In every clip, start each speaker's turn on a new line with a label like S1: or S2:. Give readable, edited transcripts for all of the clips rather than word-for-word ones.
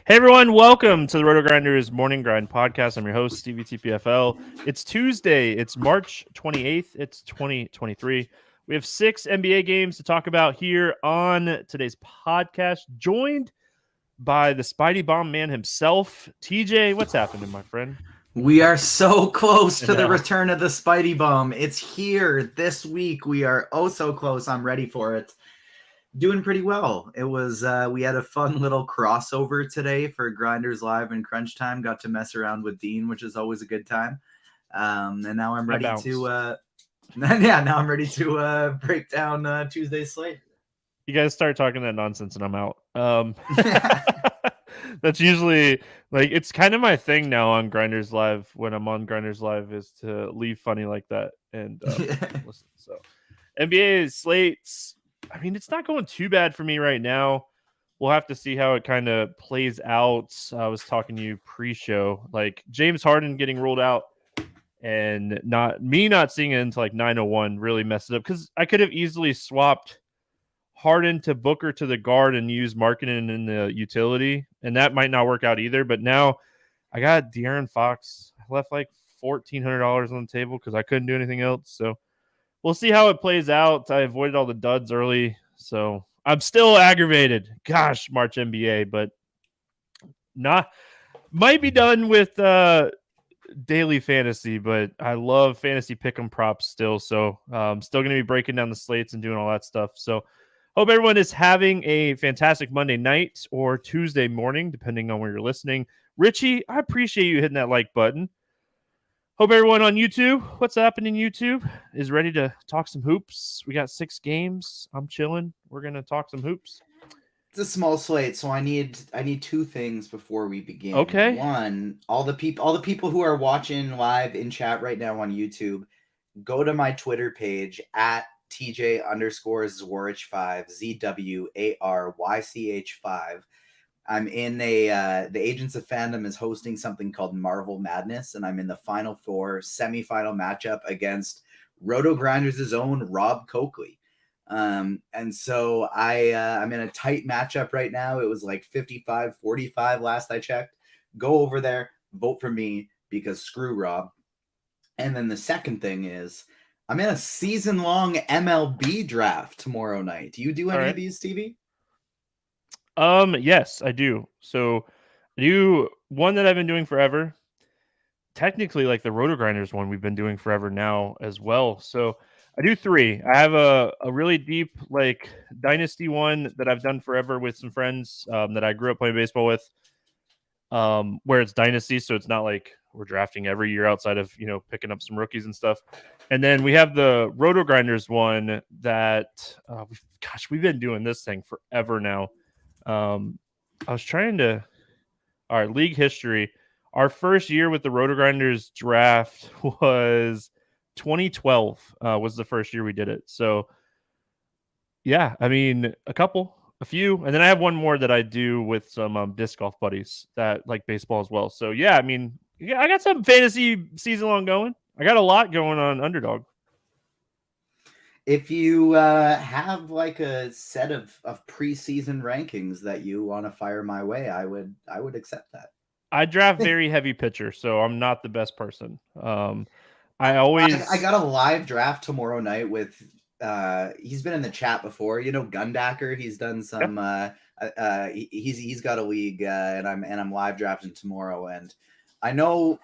S1: Hey everyone, welcome to the RotoGrinders Morning Grind Podcast. I'm your host, Stevietpfl. It's Tuesday. It's March 28th. It's 2023. We have 6 NBA games to talk about here on today's podcast, joined by the Spidey Bomb man himself. TJ, what's happening, my friend?
S2: We are so close to the
S1: Yeah.
S2: return of the Spidey Bomb. It's here this week. We are so close. I'm ready for it. Doing pretty well. It was we had a fun little crossover today for Grinders Live and Crunch Time. Got to mess around with Dean, which is always a good time. And now I'm ready to now I'm ready to break down Tuesday's slate.
S1: You guys start talking that nonsense and I'm out. That's usually like it's kind of my thing now on Grinders Live when I'm on Grinders Live is to leave funny like that and listen. So NBA slates. I mean, it's not going too bad for me right now. We'll have to see how it kind of plays out. I was talking to you pre-show, like James Harden getting ruled out and not seeing it until like 9:01 really messed it up because I could have easily swapped Harden to Booker to the guard and use Markkanen in the utility, and that might not work out either. But now I got De'Aaron Fox. I left like $1,400 on the table because I couldn't do anything else. So we'll see how it plays out. I avoided all the duds early, so I'm still aggravated. Gosh, March NBA, but not might be done with daily fantasy, but I love fantasy pick'em props still. So still going to be breaking down the slates and doing all that stuff. So hope everyone is having a fantastic Monday night or Tuesday morning, depending on where you're listening. Richie, I appreciate you hitting that like button. Hope everyone on YouTube, what's happening YouTube, is ready to talk some hoops. We got 6 games. I'm chilling. We're going to talk some hoops.
S2: It's a small slate, so I need 2 things before we begin.
S1: Okay.
S2: One, all the people who are watching live in chat right now on YouTube, go to my Twitter page at TJ_Zwarych5, ZWARYCH5. I'm in the Agents of Fandom is hosting something called Marvel Madness, and I'm in the Final Four semifinal matchup against RotoGrinders' own Rob Coakley. And so I'm in a tight matchup right now. It was like 55-45 last I checked. Go over there, vote for me because screw Rob. And then the second thing is I'm in a season-long MLB draft tomorrow night. Do you do any of these, Stevie?
S1: Yes, I do. So I do one that I've been doing forever. Technically, like the RotoGrinders one, we've been doing forever now as well. So I do 3. I have a really deep like dynasty one that I've done forever with some friends that I grew up playing baseball with. Where it's dynasty, so it's not like we're drafting every year outside of picking up some rookies and stuff. And then we have the RotoGrinders one that we've been doing this thing forever now. I was trying to our league history. Our first year with the RotoGrinders draft was 2012. Was the first year we did it. So yeah, I mean a few, and then I have one more that I do with some disc golf buddies that like baseball as well. So yeah, I mean, yeah, I got some fantasy season long going. I got a lot going on Underdog.
S2: If you have like a set of preseason rankings that you want to fire my way, I would accept that.
S1: I draft very heavy pitcher, so I'm not the best person. I
S2: got a live draft tomorrow night with he's been in the chat before. Gundacker. He's done some. He's got a league, and I'm live drafting tomorrow, and I know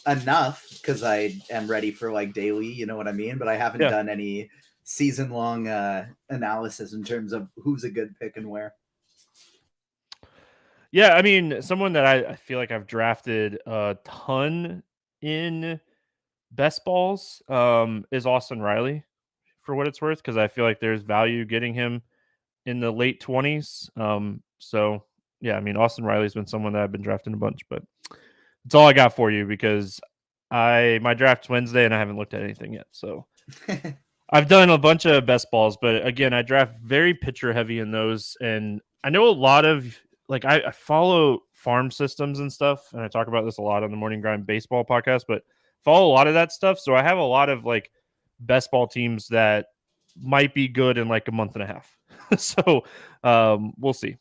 S2: enough because I am ready for like daily. You know what I mean? But I haven't done any season long analysis in terms of who's a good pick and where.
S1: Yeah, I mean, someone that I feel like I've drafted a ton in best balls is Austin Riley, for what it's worth, because I feel like there's value getting him in the late 20s. So yeah, I mean, Austin Riley's been someone that I've been drafting a bunch, but it's all I got for you because my draft's Wednesday and I haven't looked at anything yet. So I've done a bunch of best balls, but again, I draft very pitcher heavy in those, and I know a lot of like I follow farm systems and stuff, and I talk about this a lot on the Morning Grind Baseball podcast, but follow a lot of that stuff. So I have a lot of like best ball teams that might be good in like a month and a half. So we'll see.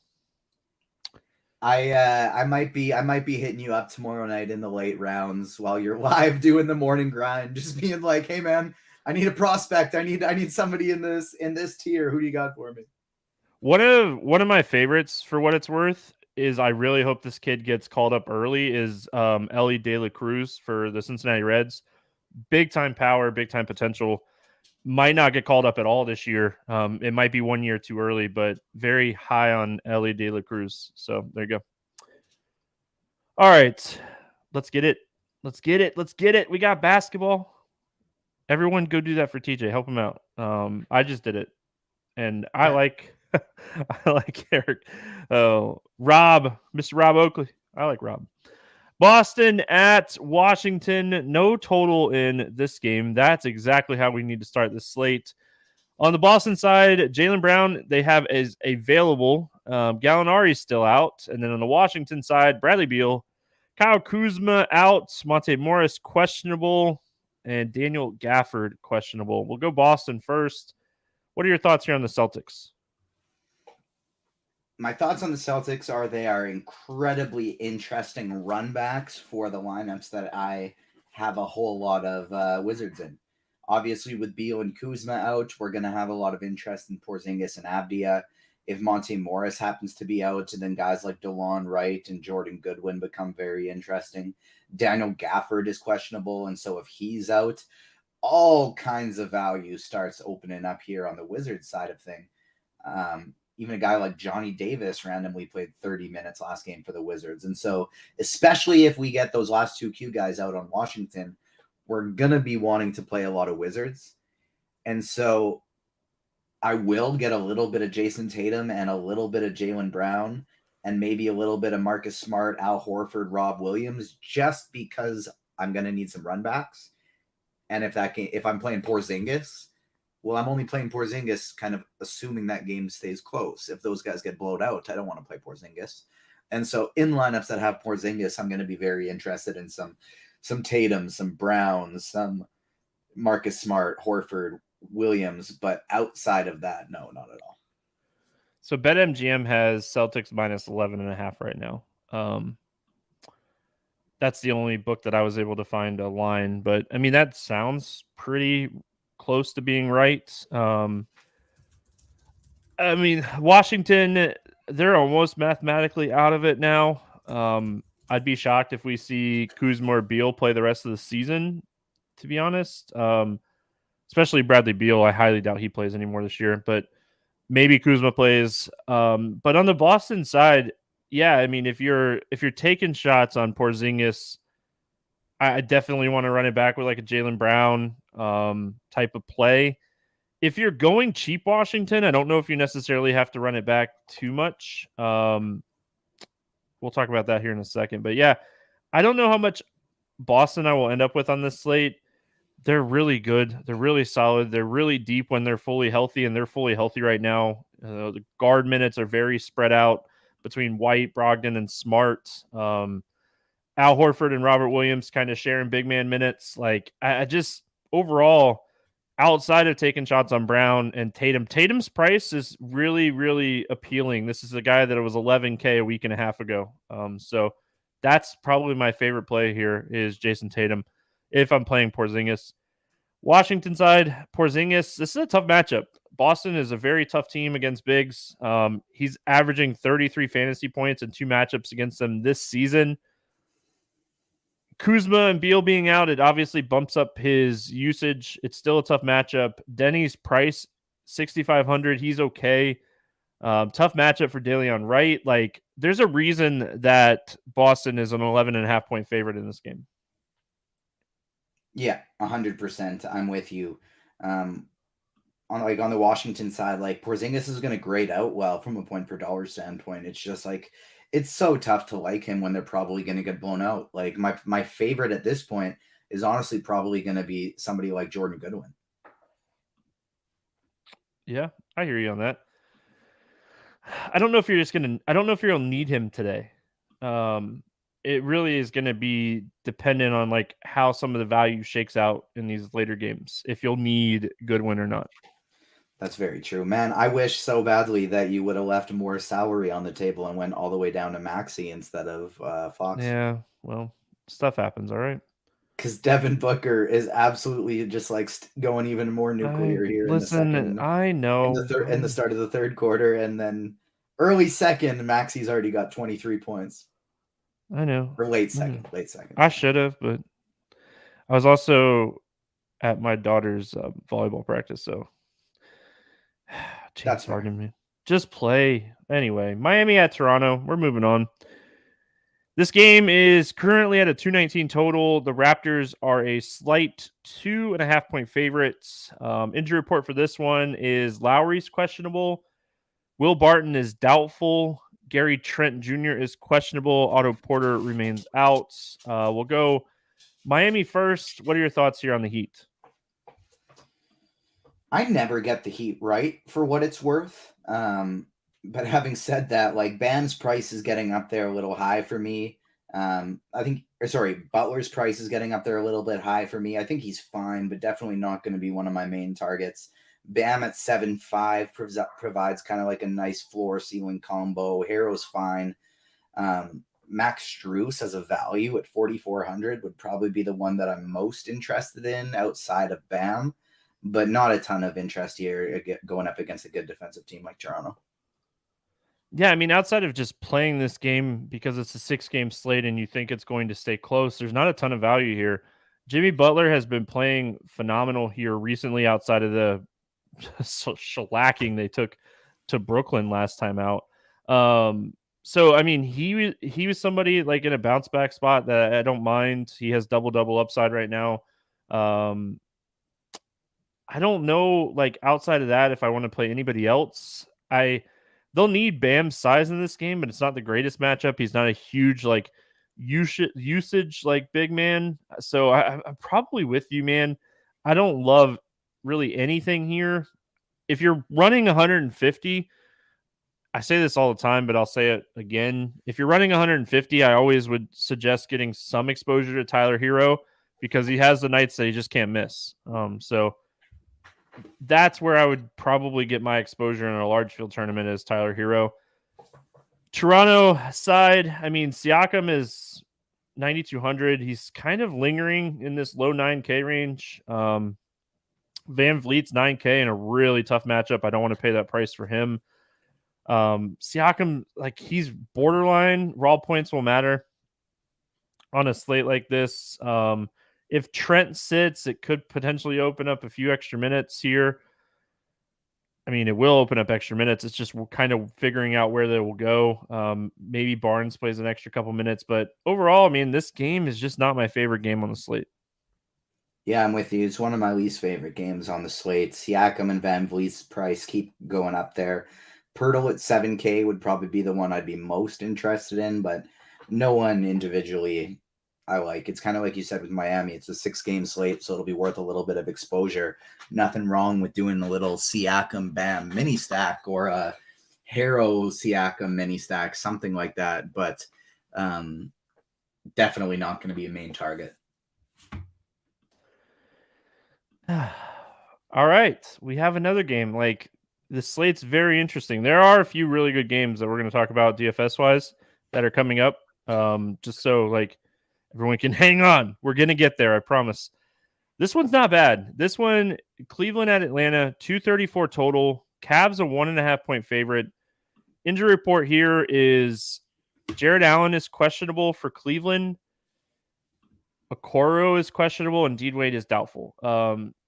S2: I might be hitting you up tomorrow night in the late rounds while you're live doing the morning grind, just being like, hey man, I need a prospect. I need somebody in this tier. Who do you got for me?
S1: One of my favorites, for what it's worth, is I really hope this kid gets called up early, is Ellie De La Cruz for the Cincinnati Reds. Big time power, big time potential. Might not get called up at all this year. It might be 1 year too early, but very high on Ellie De La Cruz. So there you go. All right. Let's get it. Let's get it. Let's get it. We got basketball. Everyone go do that for TJ. Help him out. I just did it. And I like I like Eric. Oh, Rob, Mr. Rob Oakley. I like Rob. Boston at Washington. No total in this game. That's exactly how we need to start this slate. On the Boston side, Jaylen Brown, they have is available. Gallinari's still out. And then on the Washington side, Bradley Beal, Kyle Kuzma out, Monte Morris questionable, and Daniel Gafford questionable. We'll go Boston first. What are your thoughts here on the Celtics?
S2: My thoughts on the Celtics are they are incredibly interesting runbacks for the lineups that I have a whole lot of Wizards in. Obviously, with Beal and Kuzma out, we're going to have a lot of interest in Porzingis and Avdia. If Monte Morris happens to be out, then guys like DeLon Wright and Jordan Goodwin become very interesting. Daniel Gafford is questionable, and so if he's out, all kinds of value starts opening up here on the Wizards side of thing. Even a guy like Johnny Davis randomly played 30 minutes last game for the Wizards. And so, especially if we get those last two Q guys out on Washington, we're going to be wanting to play a lot of Wizards. And so I will get a little bit of Jason Tatum and a little bit of Jaylen Brown and maybe a little bit of Marcus Smart, Al Horford, Rob Williams, just because I'm going to need some runbacks. And if I'm playing Porzingis, well, I'm only playing Porzingis kind of assuming that game stays close. If those guys get blown out, I don't want to play Porzingis. And so in lineups that have Porzingis, I'm going to be very interested in some Tatum, some Brown, some Marcus Smart, Horford, Williams. But outside of that, no, not at all.
S1: So BetMGM has Celtics minus 11.5 right now. That's the only book that I was able to find a line, but I mean, that sounds pretty close to being right. I mean, Washington, they're almost mathematically out of it now. I'd be shocked if we see Kuzma or Beal play the rest of the season, to be honest. Especially Bradley Beal. I highly doubt he plays anymore this year, but maybe Kuzma plays. But on the Boston side, yeah, I mean, if you're taking shots on Porzingis, I definitely want to run it back with like a Jaylen Brown type of play. If you're going cheap Washington, I don't know if you necessarily have to run it back too much. We'll talk about that here in a second. But yeah, I don't know how much Boston I will end up with on this slate. They're really good. They're really solid. They're really deep when they're fully healthy, and they're fully healthy right now. The guard minutes are very spread out between White, Brogdon, and Smart. Al Horford and Robert Williams kind of sharing big man minutes. Like, I just overall, outside of taking shots on Brown and Tatum, Tatum's price is really, really appealing. This is a guy that was $11K a week and a half ago. So that's probably my favorite play here is Jason Tatum if I'm playing Porzingis. Washington side, Porzingis, this is a tough matchup. Boston is a very tough team against bigs. He's averaging 33 fantasy points in 2 matchups against them this season. Kuzma and Beal being out, it obviously bumps up his usage. It's still a tough matchup. Denny's price, 6,500. He's okay. Tough matchup for DeLeon Wright. Like, there's a reason that Boston is an 11.5 point favorite in this game.
S2: Yeah, 100%. I'm with you. On the Washington side, like Porzingis is going to grade out well from a point per dollar standpoint. It's just like it's so tough to like him when they're probably going to get blown out. Like my favorite at this point is honestly probably going to be somebody like Jordan Goodwin.
S1: Yeah, I hear you on that. I don't know if you're going to need him today. It really is going to be dependent on like how some of the value shakes out in these later games, if you'll need Goodwin or not.
S2: That's very true, man. I wish so badly that you would have left more salary on the table and went all the way down to Maxey instead of Fox.
S1: Yeah, well, stuff happens. All right.
S2: Because Devin Booker is absolutely just like going even more nuclear here in the
S1: Listen,
S2: second,
S1: I know.
S2: in the start of the third quarter, and then early second, Maxey's already got 23 points.
S1: I know.
S2: Or late second.
S1: I should have, but I was also at my daughter's volleyball practice, so
S2: That's
S1: James
S2: fair.
S1: Harden, man. Just play. Anyway, Miami at Toronto. We're moving on. This game is currently at a 219 total. The Raptors are a slight 2.5-point favorites. Injury report for this one is Lowry's questionable. Will Barton is doubtful. Gary Trent Jr. is questionable. Otto Porter remains out. We'll go Miami first. What are your thoughts here on the Heat?
S2: I never get the Heat right for what it's worth. But having said that, like Bam's price is getting up there a little high for me. Butler's price is getting up there a little bit high for me. I think he's fine, but definitely not going to be one of my main targets. Bam at 7.5 provides kind of like a nice floor ceiling combo. Harrow's fine. Max Strus as a value at 4,400 would probably be the one that I'm most interested in outside of Bam, but not a ton of interest here going up against a good defensive team like Toronto.
S1: Yeah, I mean, outside of just playing this game because it's a 6-game slate and you think it's going to stay close, there's not a ton of value here. Jimmy Butler has been playing phenomenal here recently outside of the shellacking they took to Brooklyn last time out. So, I mean, he was somebody like in a bounce back spot that I don't mind. He has double upside right now. I don't know, like outside of that, if I want to play anybody else. They'll need Bam's size in this game, but it's not the greatest matchup. He's not a huge like usage like big man. So I'm probably with you, man. I don't love really anything here. If you're running 150, I say this all the time, but I'll say it again. If you're running 150, I always would suggest getting some exposure to Tyler Hero because he has the nights that he just can't miss. So that's where I would probably get my exposure in a large field tournament as Tyler Hero. Toronto side, I mean, Siakam is 9,200. He's kind of lingering in this low 9K range. Van Vliet's 9K in a really tough matchup. I don't want to pay that price for him. Siakam, like he's borderline. Raw points will matter on a slate like this. If Trent sits, it could potentially open up a few extra minutes here. I mean, it will open up extra minutes. It's just we're kind of figuring out where they will go. Maybe Barnes plays an extra couple minutes, but overall, I mean, this game is just not my favorite game on the slate.
S2: Yeah, I'm with you. It's one of my least favorite games on the slate. Siakam and Van Vliet's price keep going up there. Pirtle at 7K would probably be the one I'd be most interested in, but no one individually I like. It's kind of like you said with Miami. It's a 6-game slate, so it'll be worth a little bit of exposure. Nothing wrong with doing a little Siakam Bam mini stack or a Harrow Siakam mini stack, something like that, but definitely not going to be a main target.
S1: All right. We have another game. Like the slate's very interesting. There are a few really good games that we're going to talk about DFS wise that are coming up. Just so like everyone can hang on. We're going to get there. I promise. This one's not bad. This one, Cleveland at Atlanta, 234 total. Cavs a 1.5-point favorite. Injury report here is Jared Allen is questionable for Cleveland. Okoro is questionable and Dean Wade is doubtful.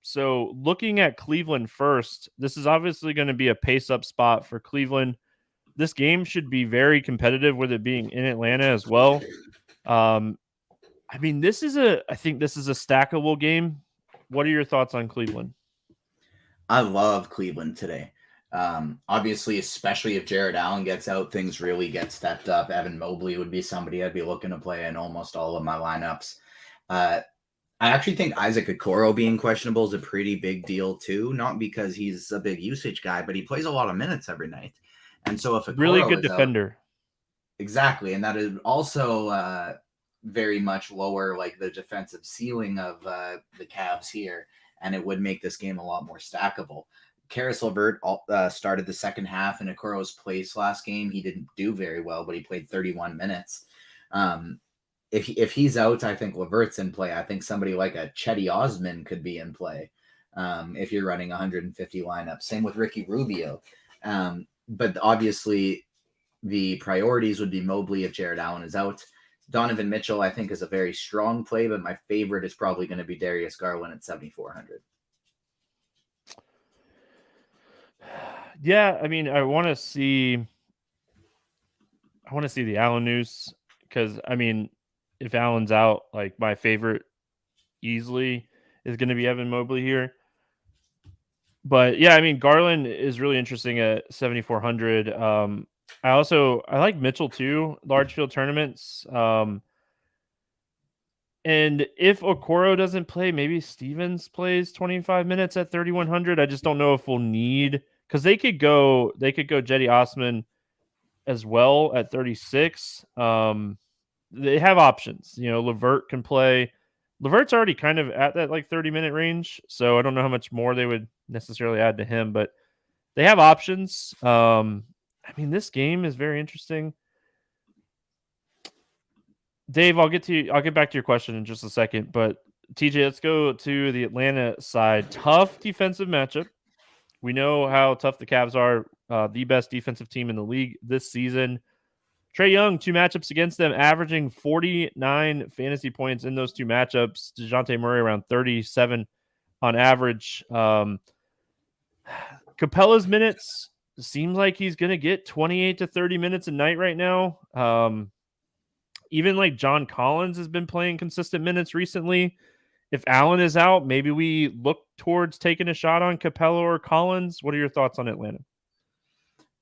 S1: So looking at Cleveland first, this is obviously going to be a pace-up spot for Cleveland. This game should be very competitive with it being in Atlanta as well. I mean, I think this is a stackable game. What are your thoughts on Cleveland?
S2: I love Cleveland today. Obviously, especially if Jared Allen gets out, things really get stepped up. Evan Mobley would be somebody I'd be looking to play in almost all of my lineups. I actually think Isaac Okoro being questionable is a pretty big deal too. Not because he's a big usage guy, but he plays a lot of minutes every night. And so if Okoro
S1: really good defender.
S2: Exactly. And that is also very much lower like the defensive ceiling of the Cavs here. And it would make this game a lot more stackable. Karis LeVert started the second half in Okoro's place last game. He didn't do very well, but he played 31 minutes. If he's out, I think LeVert's in play. I think somebody like a Chetty Osman could be in play if you're running 150 lineup. Same with Ricky Rubio. But obviously, the priorities would be Mobley if Jared Allen is out. Donovan Mitchell, I think, is a very strong play, but my favorite is probably going to be Darius Garland at 7,400.
S1: Yeah, I mean, I want to see the Allen news because, I mean, if Allen's out, like my favorite easily is going to be Evan Mobley here. But yeah, I mean, Garland is really interesting at 7,400. I like Mitchell too, large field tournaments. And if Okoro doesn't play, maybe Stevens plays 25 minutes at 3,100. I just don't know if we'll need, because they could go Jetty Osman as well at 36. They have options. You know, LeVert can play. LeVert's already kind of at that like 30-minute range, so I don't know how much more they would necessarily add to him, but they have options. I mean, this game is very interesting. Dave, I'll get back to your question in just a second, but TJ, let's go to the Atlanta side. Tough defensive matchup. We know how tough the Cavs are, the best defensive team in the league this season. Trae Young, 2 matchups against them, averaging 49 fantasy points in those 2 matchups. DeJounte Murray around 37 on average. Capella's minutes seems like he's going to get 28 to 30 minutes a night right now. Even like John Collins has been playing consistent minutes recently. If Allen is out, maybe we look towards taking a shot on Capella or Collins. What are your thoughts on Atlanta?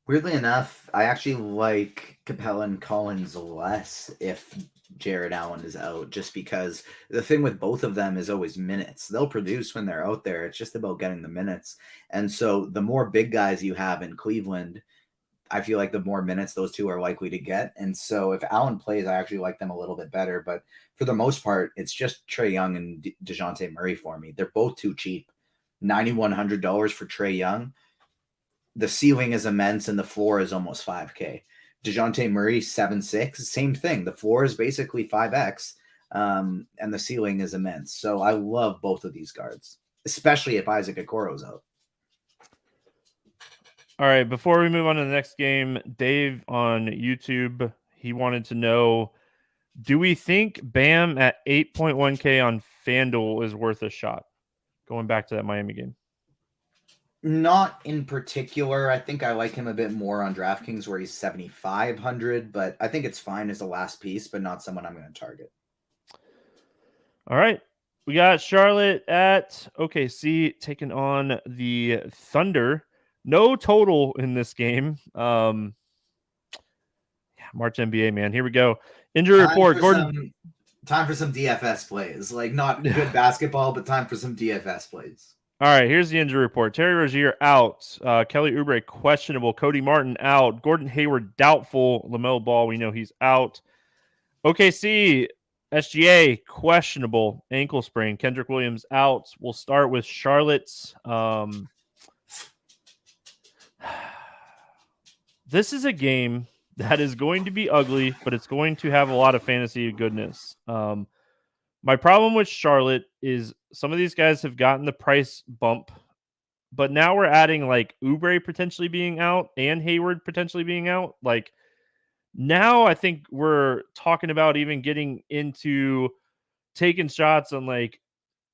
S2: Weirdly enough, I actually like Capella and Collins less if Jared Allen is out, just because the thing with both of them is always minutes. They'll produce when they're out there. It's just about getting the minutes. And so the more big guys you have in Cleveland, I feel like the more minutes those two are likely to get. And so if Allen plays, I actually like them a little bit better. But for the most part, it's just Trae Young and DeJounte Murray for me. They're both too cheap. $9,100 for Trae Young. The ceiling is immense and the floor is almost 5K. DeJounte Murray, 7'6", same thing. The floor is basically 5X, and the ceiling is immense. So I love both of these guards, especially if Isaac Okoro's out.
S1: All right, before we move on to the next game, Dave on YouTube, he wanted to know, do we think Bam at 8.1K on FanDuel is worth a shot? Going back to that Miami game.
S2: Not in particular. I think I like him a bit more on DraftKings where he's 7,500, but I think it's fine as a last piece, but not someone I'm going to target. All
S1: right. We got Charlotte at OKC taking on the Thunder. No total in this game. March NBA, man. Here we go. Injury report. Gordon.
S2: Time for some DFS plays. Like, not good basketball, but time for some DFS plays.
S1: All right, here's the injury report. Terry Rozier out. Kelly Oubre questionable. Cody Martin out. Gordon Hayward doubtful. LaMelo Ball, we know he's out. OKC, SGA questionable. Ankle sprain. Kendrick Williams out. We'll start with Charlotte's. This is a game that is going to be ugly, but it's going to have a lot of fantasy goodness. My problem with Charlotte is some of these guys have gotten the price bump, but now we're adding like Oubre potentially being out and Hayward potentially being out. Like now I think we're talking about even getting into taking shots on like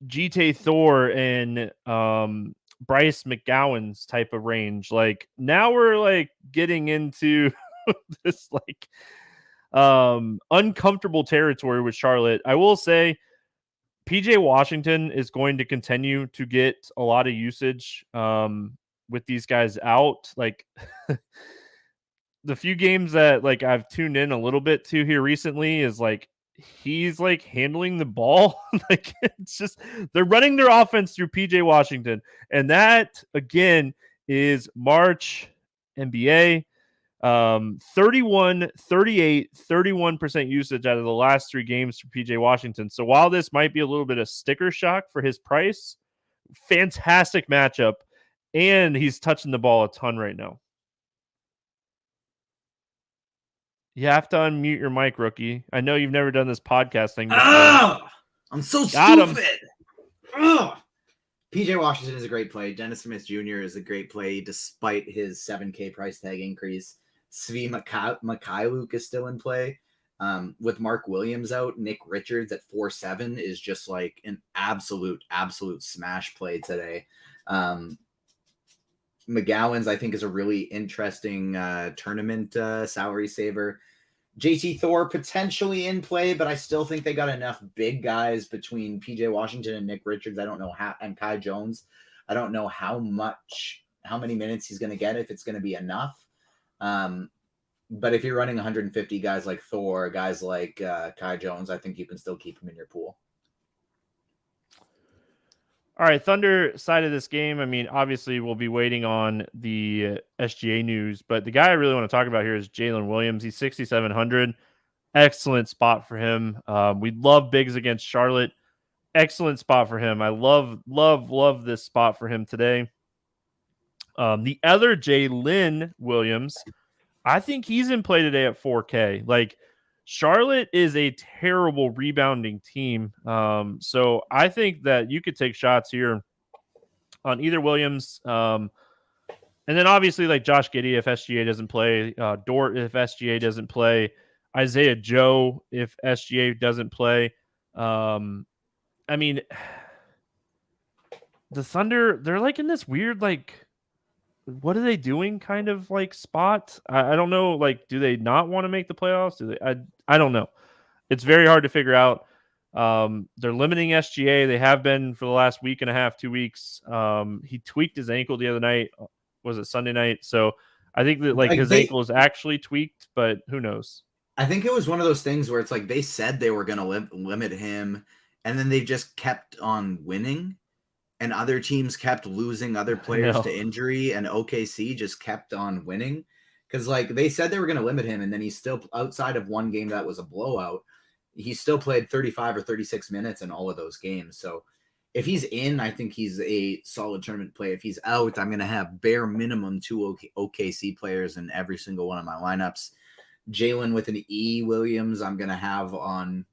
S1: GT Thor and Bryce McGowan's type of range. Like now we're like getting into this like uncomfortable territory with Charlotte. I will say PJ Washington is going to continue to get a lot of usage with these guys out. Like the few games that like I've tuned in a little bit to here recently is like he's like handling the ball. Like it's just they're running their offense through PJ Washington. And that again is March NBA. 31, 38, 31% usage out of the last 3 games for PJ Washington. So while this might be a little bit of sticker shock for his price, fantastic matchup. and he's touching the ball a ton right now. You have to unmute your mic, rookie. I know you've never done this podcast thing before.
S2: I'm so stupid. PJ Washington is a great play. Dennis Smith Jr. is a great play despite his $7K price tag increase. Svi Mikhailuk is still in play. With Mark Williams out, Nick Richards at 4-7 is just like an absolute smash play today. McGowan's, I think, is a really interesting tournament salary saver. JT Thor potentially in play, but I still think they got enough big guys between PJ Washington and Nick Richards. I don't know how, and Kai Jones. I don't know how many minutes he's going to get, if it's going to be enough. But if you're running 150 guys like Thor, guys like Kai Jones, I think you can still keep him in your pool.
S1: All right, Thunder side of this game. I mean, obviously, we'll be waiting on the SGA news, but the guy I really want to talk about here is Jalen Williams. He's 6,700. Excellent spot for him. We love bigs against Charlotte. Excellent spot for him. I love this spot for him today. The other Jalen Williams, I think he's in play today at 4K. Like, Charlotte is a terrible rebounding team. So I think that you could take shots here on either Williams. And then obviously like Josh Giddey if SGA doesn't play, Dort if SGA doesn't play, Isaiah Joe if SGA doesn't play. I mean, the Thunder, they're like in this weird, like, what are they doing kind of like spot? I don't know. Like, do they not want to make the playoffs? Do they? I don't know. It's very hard to figure out. They're limiting SGA. They have been for the last week and a half, 2 weeks. He tweaked his ankle the other night. Was it Sunday night? So I think that like his ankle is actually tweaked, but who knows?
S2: I think it was one of those things where it's like they said they were going to limit him, and then they just kept on winning. And other teams kept losing other players to injury, and OKC just kept on winning. Because, like, they said they were going to limit him, and then he's still, outside of one game that was a blowout, he still played 35 or 36 minutes in all of those games. So if he's in, I think he's a solid tournament play. If he's out, I'm going to have bare minimum 2 OKC players in every single one of my lineups. Jalen with an E Williams, I'm going to have on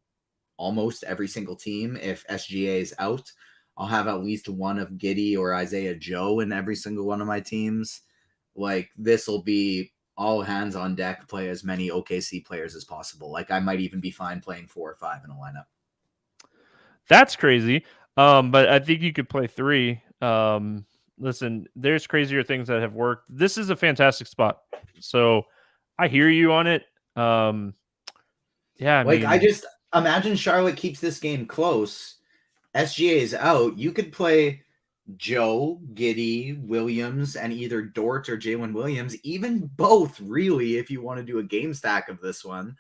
S2: almost every single team. If SGA is out, I'll have at least one of Giddey or Isaiah Joe in every single one of my teams. Like, this will be all hands on deck, play as many OKC players as possible. Like, I might even be fine playing 4 or 5 in a lineup.
S1: That's crazy. But I think you could play 3. Listen, there's crazier things that have worked. This is a fantastic spot. So I hear you on it. Yeah,
S2: I just imagine Charlotte keeps this game close. SGA is out. You could play Joe, Giddey, Williams, and either Dort or Jalen Williams, even both, really, if you want to do a game stack of this one,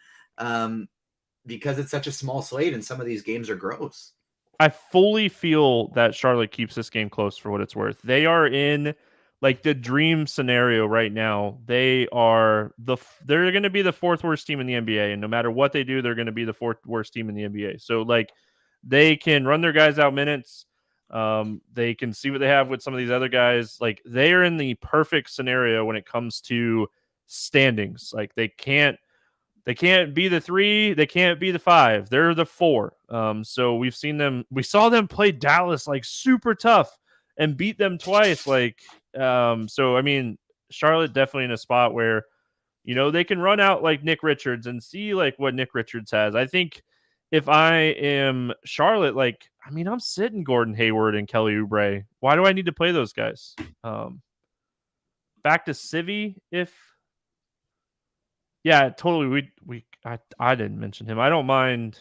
S2: because it's such a small slate and some of these games are gross.
S1: I fully feel that Charlotte keeps this game close for what it's worth. They are in like the dream scenario right now. They're going to be the 4th worst team in the NBA, and no matter what they do, they're going to be the 4th worst team in the NBA. So like, they can run their guys out minutes. They can see what they have with some of these other guys. Like, they are in the perfect scenario when it comes to standings. Like, they can't be the 3. They can't be the 5. They're the 4. So we saw them play Dallas like super tough and beat them twice. Like, so I mean, Charlotte definitely in a spot where, you know, they can run out like Nick Richards and see like what Nick Richards has. I think if I am Charlotte, like, I mean, I'm sitting Gordon Hayward and Kelly Oubre. Why do I need to play those guys? Back to Civi yeah, totally. I didn't mention him. I don't mind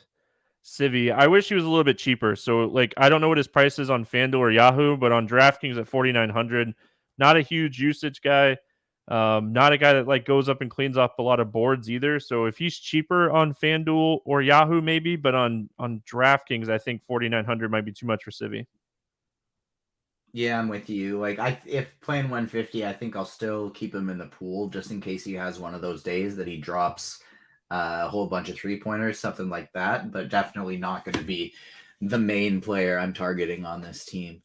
S1: Civi. I wish he was a little bit cheaper. So like, I don't know what his price is on FanDuel or Yahoo, but on DraftKings at 4,900, not a huge usage guy. Not a guy that like goes up and cleans up a lot of boards either. So if he's cheaper on FanDuel or Yahoo, maybe, but on DraftKings, I think 4,900 might be too much for Civi.
S2: Yeah, I'm with you. Like, if playing 150, I think I'll still keep him in the pool just in case he has one of those days that he drops a whole bunch of 3-pointers, something like that. But definitely not going to be the main player I'm targeting on this team.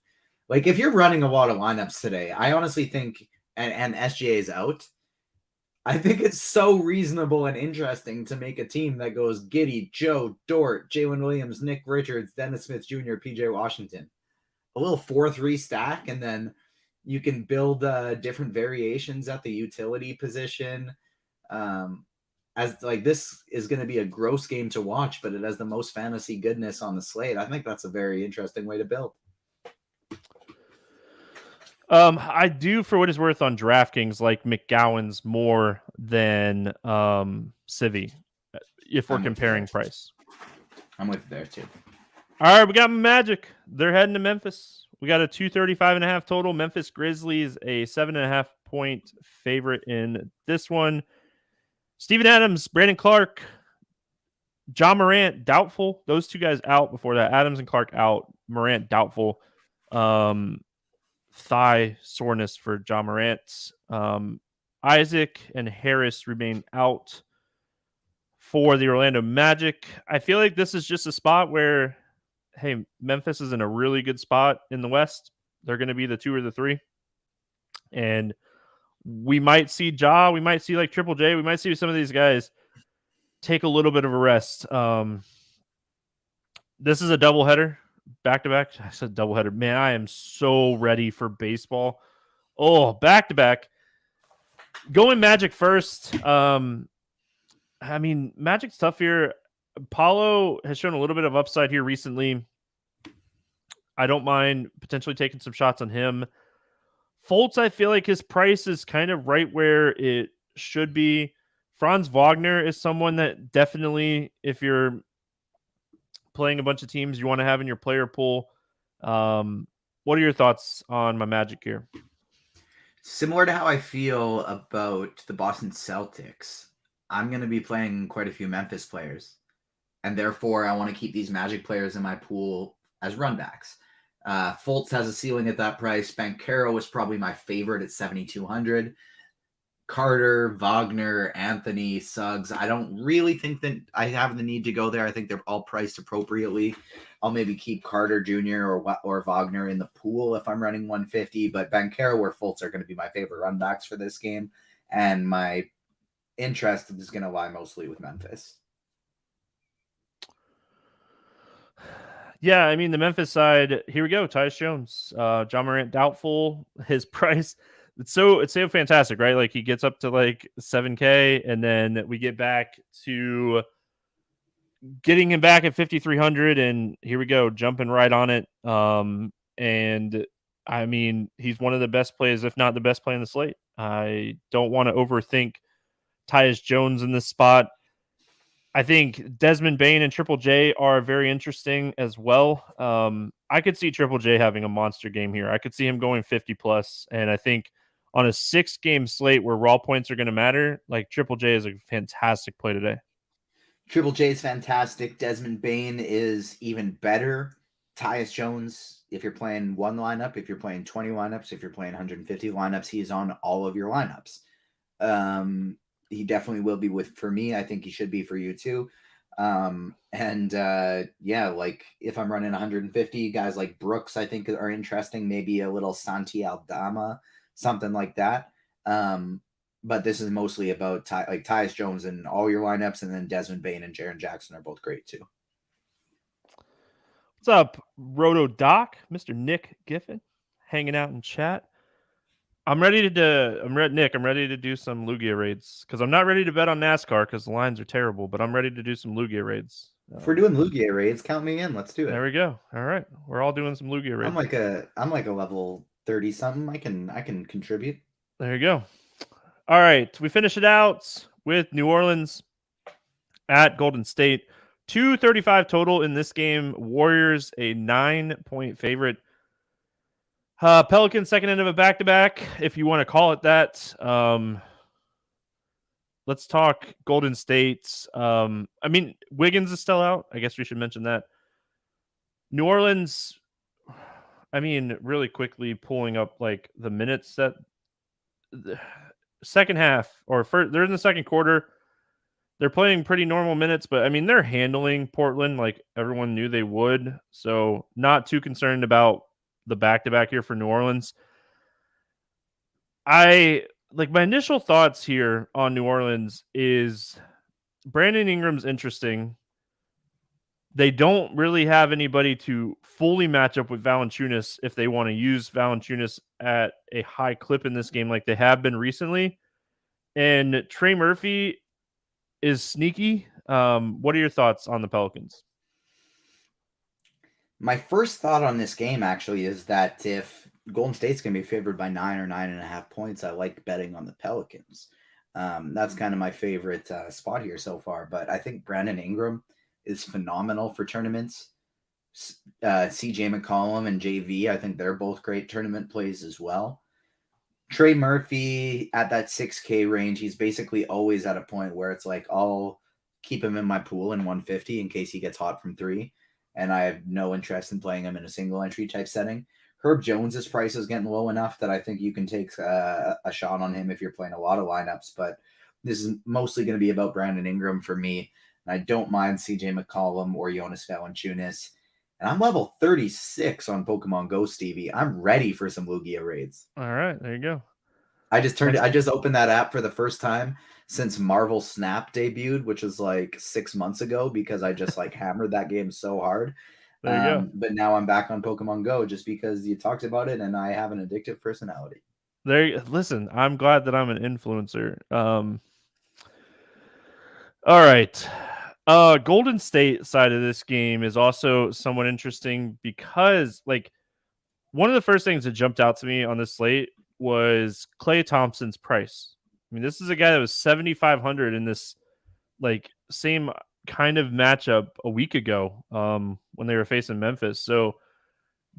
S2: Like if you're running a lot of lineups today, I honestly think, and SGA is out, I think it's so reasonable and interesting to make a team that goes Giddey, Joe, Dort, Jalen Williams, Nick Richards, Dennis Smith Jr., PJ Washington. A little 4-3 stack, and then you can build different variations at the utility position. As like this is going to be a gross game to watch, but it has the most fantasy goodness on the slate. I think that's a very interesting way to build.
S1: I do, for what it's worth, on DraftKings, like McGowan's more than Civi, if we're comparing price.
S2: I'm with you there too.
S1: All right, we got Magic. They're heading to Memphis. We got a 235.5 total. Memphis Grizzlies a 7.5 point favorite in this one. Steven Adams, Brandon Clark, John Morant doubtful. Those two guys out before that. Adams and Clark out. Morant doubtful. Thigh soreness for John Morant. Isaac and Harris remain out for the Orlando Magic. I feel like this is just a spot where, hey, Memphis is in a really good spot in the West. They're going to be the 2 or the 3. And we might see Ja, we might see like Triple J, we might see some of these guys take a little bit of a rest. This is a doubleheader, back-to-back. I said doubleheader. Man, I am so ready for baseball. Oh, back-to-back. Going Magic first. I mean, Magic's tough here. Paulo has shown a little bit of upside here recently. I don't mind potentially taking some shots on him. Fultz, I feel like his price is kind of right where it should be. Franz Wagner is someone that definitely, if you're playing a bunch of teams you want to have in your player pool. What are your thoughts on my Magic here?
S2: Similar to how I feel about the Boston Celtics, I'm going to be playing quite a few Memphis players, and therefore I want to keep these Magic players in my pool as runbacks. Fultz has a ceiling at that price. Banchero is probably my favorite at 7,200. Carter, Wagner, Anthony, Suggs. I don't really think that I have the need to go there. I think they're all priced appropriately. I'll maybe keep Carter Jr. or Wagner in the pool if I'm running 150, but Banchero or Fultz are going to be my favorite runbacks for this game, and my interest is going to lie mostly with Memphis.
S1: Yeah, I mean, the Memphis side, here we go. Tyus Jones, John Morant doubtful. His price, it's so fantastic, right? Like he gets up to like 7K, and then we get back to getting him back at 5,300, and here we go, jumping right on it. And I mean, he's one of the best plays, if not the best play in the slate. I don't want to overthink Tyus Jones in this spot. I think Desmond Bane and Triple J are very interesting as well. I could see Triple J having a monster game here. I could see him going 50 plus. And I think on a 6-game slate where raw points are going to matter, like Triple J is a fantastic play today.
S2: Triple J is fantastic. Desmond Bane is even better. Tyus Jones, if you're playing one lineup, if you're playing 20 lineups, if you're playing 150 lineups, he's on all of your lineups. He definitely will be for me. I think he should be for you too. Yeah, like if I'm running 150, guys like Brooks, I think are interesting. Maybe a little Santi Aldama, something like that. But this is mostly about Tyus Jones in all your lineups, and then Desmond Bane and Jaren Jackson are both great too.
S1: What's up, Roto Doc? Mr. Nick Giffen hanging out in chat. I'm ready to do some Lugia raids because I'm not ready to bet on NASCAR because the lines are terrible, but I'm ready to do some Lugia raids.
S2: If we're doing Lugia raids, count me in. Let's do it.
S1: There we go. All right, we're all doing some Lugia raids.
S2: I'm like a level 30 something. I can contribute.
S1: There you go. All right, we finish it out with New Orleans at Golden State. 235 total in this game. Warriors a 9-point favorite. Pelicans second end of a back-to-back, if you want to call it that. Let's talk Golden State. I mean, Wiggins is still out. I guess we should mention that. New Orleans, I mean, really quickly pulling up like the minutes that the second half they're in the second quarter. They're playing pretty normal minutes, but I mean, they're handling Portland like everyone knew they would. So not too concerned about the back-to-back here for New Orleans. My initial thoughts here on New Orleans is Brandon Ingram's interesting. They don't really have anybody to fully match up with Valanciunas if they want to use Valanciunas at a high clip in this game like they have been recently. And Trey Murphy is sneaky. What are your thoughts on the Pelicans?
S2: My first thought on this game actually is that if Golden State's going to be favored by 9 or 9.5 points, I like betting on the Pelicans. That's kind of my favorite spot here so far. But I think Brandon Ingram is phenomenal for tournaments. CJ McCollum and JV, I think they're both great tournament plays as well. Trey Murphy at that 6K range, he's basically always at a point where it's like, I'll keep him in my pool in 150 in case he gets hot from three. And I have no interest in playing him in a single entry type setting. Herb Jones's price is getting low enough that I think you can take a shot on him if you're playing a lot of lineups. But this is mostly going to be about Brandon Ingram for me. And I don't mind CJ McCollum or Jonas Valanciunas. And I'm level 36 on Pokemon Go, Stevie. I'm ready for some Lugia raids.
S1: All right, there you go.
S2: I just opened that app for the first time since Marvel Snap debuted, which was like 6 months ago, because I just like hammered that game so hard.
S1: There you go.
S2: But now I'm back on Pokemon Go just because you talked about it, and I have an addictive personality.
S1: Listen, I'm glad that I'm an influencer. All right. Golden State side of this game is also somewhat interesting because, like, one of the first things that jumped out to me on this slate was Klay Thompson's price. I mean, this is a guy that was 7,500 in this like same kind of matchup a week ago when they were facing Memphis. So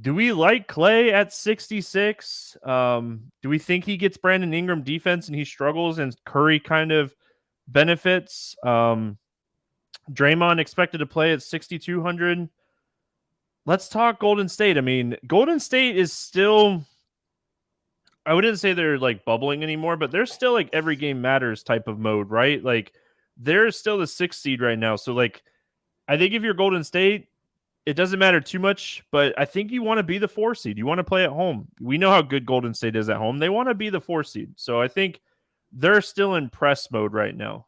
S1: do we like Klay at 66? Do we think he gets Brandon Ingram defense and he struggles and Curry kind of benefits? Draymond expected to play at 6,200. Let's talk Golden State. I mean, Golden State is still, I wouldn't say they're like bubbling anymore, but they're still like every game matters type of mode, right? Like they're still the 6th seed right now. So like, I think if you're Golden State, it doesn't matter too much, but I think you want to be the 4 seed. You want to play at home. We know how good Golden State is at home. They want to be the 4 seed. So I think they're still in press mode right now.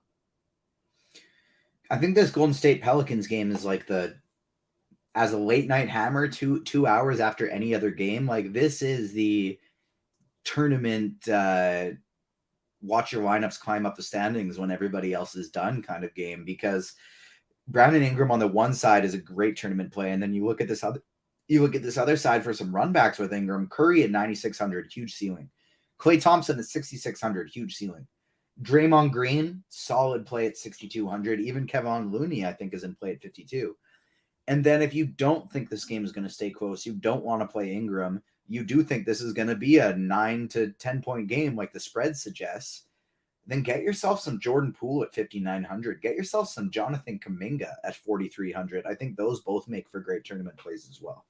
S2: I think this Golden State Pelicans game is like as a late night hammer, 2 hours after any other game. Like this is the tournament watch your lineups climb up the standings when everybody else is done kind of game, because Brandon Ingram on the one side is a great tournament play, and then you look at this other side for some runbacks with Ingram. Curry at 9,600, huge ceiling. Klay Thompson at 6,600, huge ceiling. Draymond Green, solid play at 6,200. Even Kevon Looney, I think, is in play at 52. And then if you don't think this game is going to stay close, you don't want to play Ingram, you do think this is going to be a 9 to 10 point game like the spread suggests, then get yourself some Jordan Poole at 5,900. Get yourself some Jonathan Kuminga at 4,300. I think those both make for great tournament plays as well.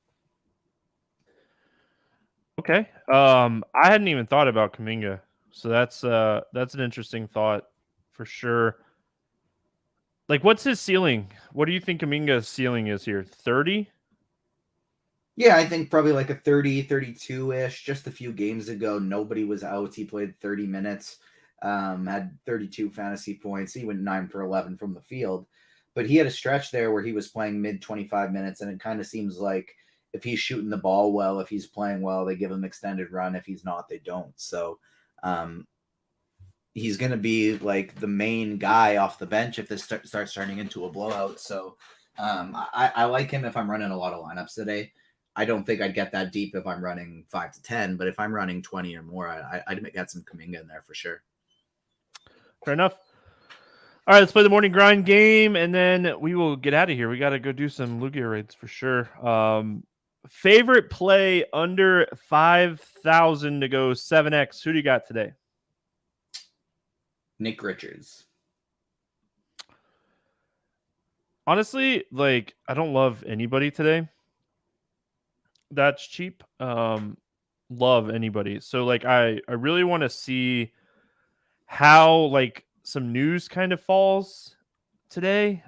S1: Okay. I hadn't even thought about Kuminga. So that's an interesting thought for sure. Like, what's his ceiling? What do you think Kuminga's ceiling is here? 30?
S2: Yeah, I think probably like a 30, 32-ish. Just a few games ago, nobody was out. He played 30 minutes, had 32 fantasy points. He went 9 for 11 from the field. But he had a stretch there where he was playing mid 25 minutes, and it kind of seems like if he's shooting the ball well, if he's playing well, they give him extended run. If he's not, they don't. So he's going to be like the main guy off the bench if this starts turning into a blowout. So I like him if I'm running a lot of lineups today. I don't think I'd get that deep if I'm running 5 to 10, but if I'm running 20 or more, I'd get some Kuminga in there for sure.
S1: Fair enough. All right, let's play the morning grind game, and then we will get out of here. We got to go do some Lugia raids for sure. Favorite play under 5,000 to go 7x. Who do you got today?
S2: Nick Richards.
S1: Honestly, like, I don't love anybody today. That's cheap. Love anybody. So, like, I really want to see how, like, some news kind of falls today.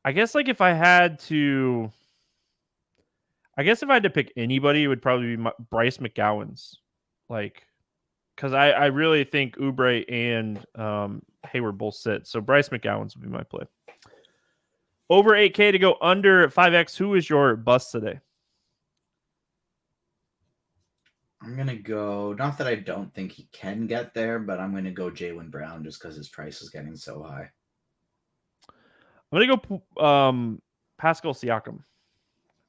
S1: I guess, like, if I had to I guess if I had to pick anybody, it would probably be Bryce McGowan's. Like, because I really think Oubre and Hayward both sit. So Bryce McGowan's would be my play. Over 8K to go under 5X. Who is your bust today?
S2: I'm going to go, not that I don't think he can get there, but I'm going to go Jaylen Brown just because his price is getting so high.
S1: I'm going to go Pascal Siakam.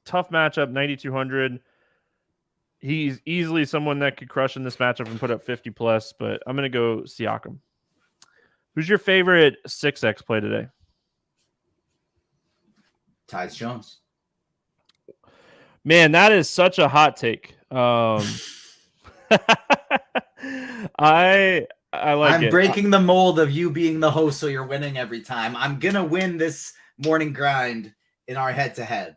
S1: Tough matchup, 9,200. He's easily someone that could crush in this matchup and put up 50 plus, but I'm going to go Siakam. Who's your favorite 6X play today?
S2: Tyus Jones.
S1: Man, that is such a hot take. I like it.
S2: I'm breaking the mold of you being the host, so you're winning every time. I'm gonna win this morning grind in our head-to-head.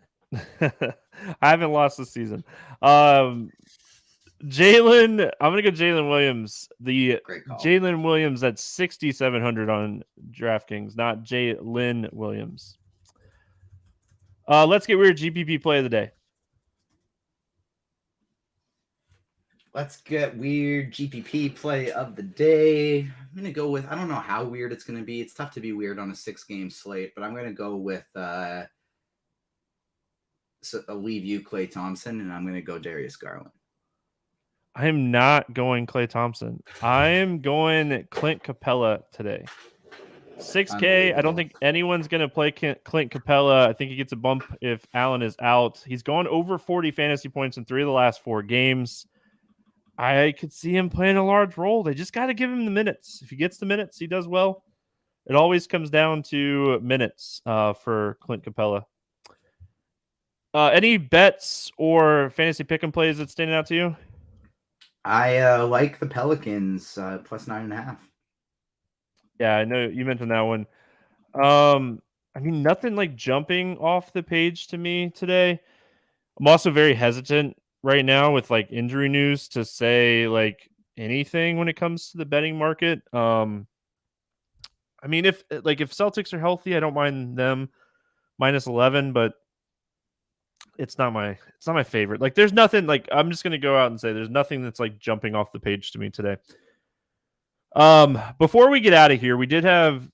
S1: I haven't lost this season. Jalen, I'm gonna go Jalen Williams. The Jalen Williams at 6,700 on DraftKings, not Jalen Williams. Let's get weird. GPP play of the day.
S2: Let's get weird GPP play of the day. I'm going to go with, I don't know how weird it's going to be. It's tough to be weird on a 6-game slate, but I'm going to go with, I'll leave you Klay Thompson, and I'm going to go Darius Garland.
S1: I am not going Klay Thompson. I am going Clint Capella today. 6K. I don't think anyone's going to play Clint Capella. I think he gets a bump if Allen is out. He's gone over 40 fantasy points in 3 of the last 4 games. I could see him playing a large role. They just got to give him the minutes. If he gets the minutes, he does well. It always comes down to minutes for Clint Capella. Any bets or fantasy pick and plays that standing out to you?
S2: I like the Pelicans plus 9.5.
S1: Yeah, I know you mentioned that one. I mean, nothing like jumping off the page to me today. I'm also very hesitant right now with like injury news to say like anything when it comes to the betting market. I mean, if Celtics are healthy, I don't mind them minus 11, but it's not my favorite. Like there's nothing like, I'm just going to go out and say there's nothing that's like jumping off the page to me today. Before we get out of here, we did have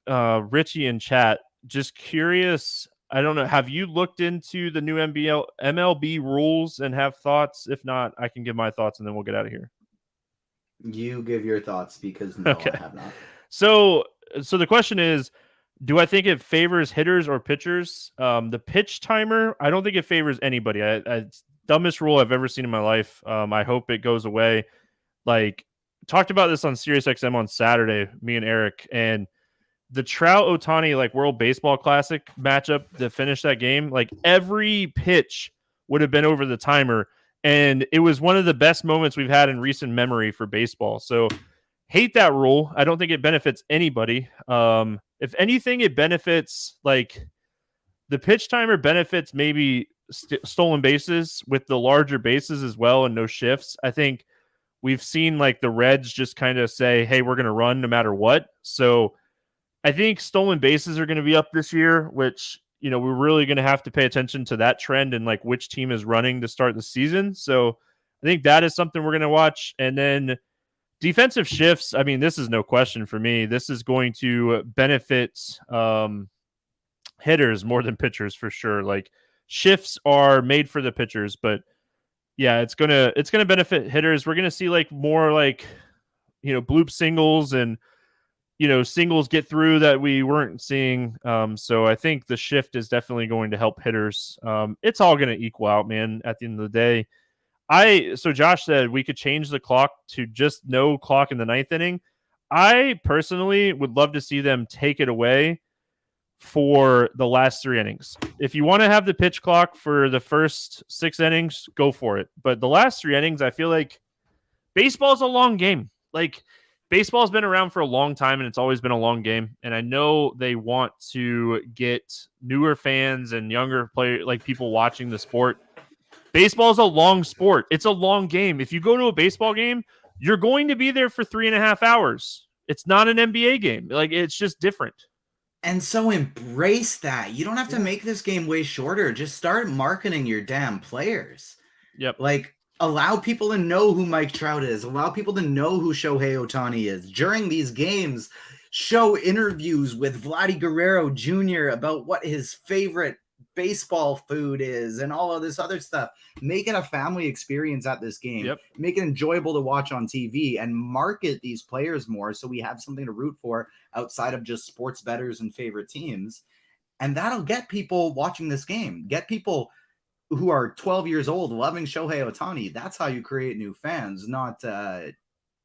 S1: Richie in chat. Just curious, I don't know. Have you looked into the new MLB rules and have thoughts? If not, I can give my thoughts and then we'll get out of here.
S2: You give your thoughts because no, okay. I have not.
S1: So the question is, do I think it favors hitters or pitchers? The pitch timer, I don't think it favors anybody. It's dumbest rule I've ever seen in my life. I hope it goes away. Like, talked about this on SiriusXM on Saturday, me and Eric, and the Trout-Ohtani like World Baseball Classic matchup that finished that game, like every pitch would have been over the timer, and it was one of the best moments we've had in recent memory for baseball. So hate that rule. I don't think it benefits anybody. If anything, it benefits like the pitch timer benefits maybe stolen bases with the larger bases as well and no shifts. I think we've seen like the Reds just kind of say, hey, we're going to run no matter what. So I think stolen bases are going to be up this year, which, you know, we're really going to have to pay attention to that trend and like which team is running to start the season. So I think that is something we're going to watch. And then defensive shifts. I mean, this is no question for me. This is going to benefit hitters more than pitchers for sure. Like shifts are made for the pitchers, but yeah, it's gonna benefit hitters. We're gonna see like more like, you know, bloop singles and, you know, singles get through that we weren't seeing. So I think the shift is definitely going to help hitters. It's all going to equal out, man, at the end of the day. So Josh said we could change the clock to just no clock in the 9th inning. I personally would love to see them take it away for the last 3 innings. If you want to have the pitch clock for the first 6 innings, go for it. But the last 3 innings, I feel like baseball's a long game. Like, baseball's been around for a long time, and it's always been a long game. And I know they want to get newer fans and younger players, like people watching the sport. Baseball is a long sport. It's a long game. If you go to a baseball game, you're going to be there for 3.5 hours. It's not an NBA game. Like, it's just different.
S2: And so embrace that. You don't have to make this game way shorter. Just start marketing your damn players.
S1: Yep.
S2: Like, allow people to know who Mike Trout is. Allow people to know who Shohei Ohtani is. During these games, show interviews with Vladdy Guerrero Jr. about what his favorite baseball food is and all of this other stuff. Make it a family experience at this game.
S1: Yep.
S2: Make it enjoyable to watch on TV and market these players more so we have something to root for outside of just sports bettors and favorite teams. And that'll get people watching this game. Get people who are 12 years old loving Shohei Ohtani. That's how you create new fans, not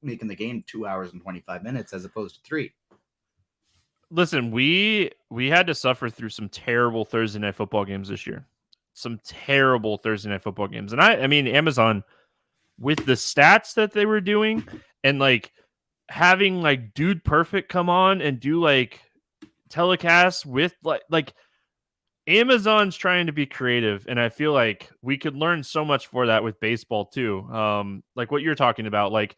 S2: making the game 2 hours and 25 minutes as opposed to 3.
S1: Listen, we had to suffer through some terrible Thursday night football games this year. Some terrible Thursday night football games. And I mean, Amazon, with the stats that they were doing and like having like Dude Perfect come on and do like telecasts with like Amazon's trying to be creative, and I feel like we could learn so much for that with baseball too. Like what you're talking about, like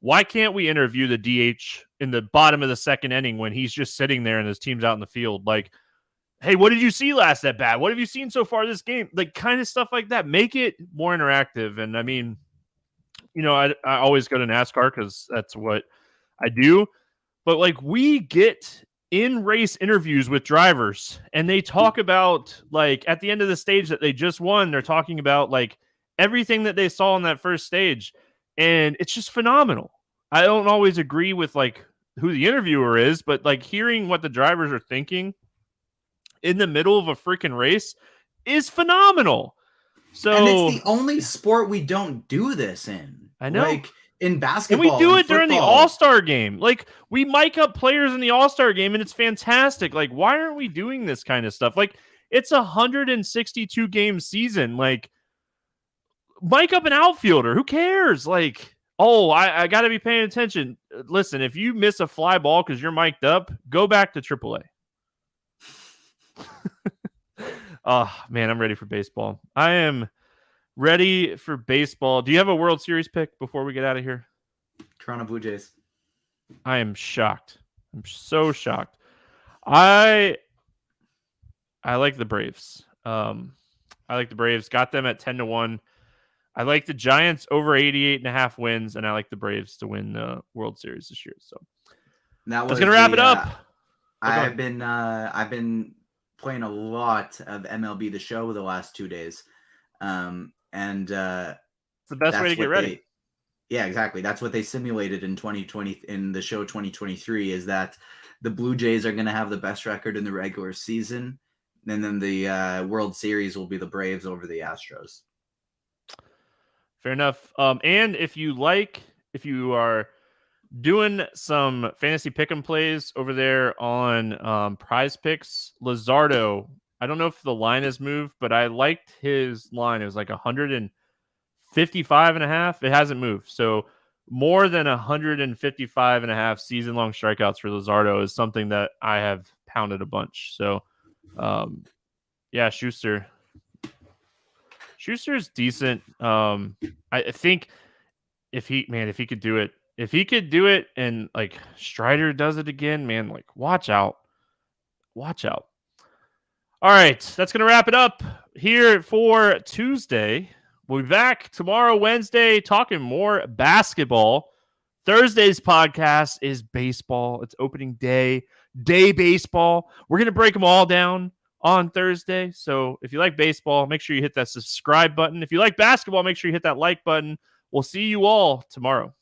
S1: why can't we interview the DH in the bottom of the second inning when he's just sitting there and his team's out in the field? Like, hey, what did you see last at bat? What have you seen so far this game? Like kind of stuff like that. Make it more interactive. And I mean, you know, I always go to NASCAR because that's what I do. But like we get in race interviews with drivers and they talk about like at the end of the stage that they just won, they're talking about like everything that they saw in that first stage. And it's just phenomenal. I don't always agree with like who the interviewer is, but like hearing what the drivers are thinking in the middle of a freaking race is phenomenal. So,
S2: and it's the only sport we don't do this in.
S1: I know.
S2: Like in basketball,
S1: and we do it
S2: football.
S1: during the All-Star game. Like we mic up players in the All-Star game, and it's fantastic. Like, why aren't we doing this kind of stuff? Like, it's a 162 game season. Like, mic up an outfielder. Who cares? Like, oh, I got to be paying attention. Listen, if you miss a fly ball because you're mic'd up, go back to AAA. Oh man, I'm ready for baseball. I am ready for baseball. Do you have a World Series pick before we get out of here?
S2: Toronto Blue Jays.
S1: I am shocked. I'm so shocked. I like the Braves. I like the Braves. Got them at 10-1. I like the Giants over 88.5 wins, and I like the Braves to win the World Series this year. So that's gonna wrap it up.
S2: I've been playing a lot of MLB The Show the last 2 days. And it's
S1: the best way to get ready.
S2: Yeah, exactly. That's what they simulated in 2020 in the show 2023 is that the Blue Jays are going to have the best record in the regular season. And then the World Series will be the Braves over the Astros.
S1: Fair enough. And if you are doing some fantasy pick'em plays over there on Prize Picks, Luzardo, I don't know if the line has moved, but I liked his line. It was like 155.5. It hasn't moved. So more than 155.5 season-long strikeouts for Luzardo is something that I have pounded a bunch. So, yeah, Schuster is decent. I think if he could do it, and like Strider does it again, man, like watch out. All right, that's going to wrap it up here for Tuesday. We'll be back tomorrow, Wednesday, talking more basketball. Thursday's podcast is baseball. It's opening day baseball. We're going to break them all down on Thursday. So if you like baseball, make sure you hit that subscribe button. If you like basketball, make sure you hit that like button. We'll see you all tomorrow.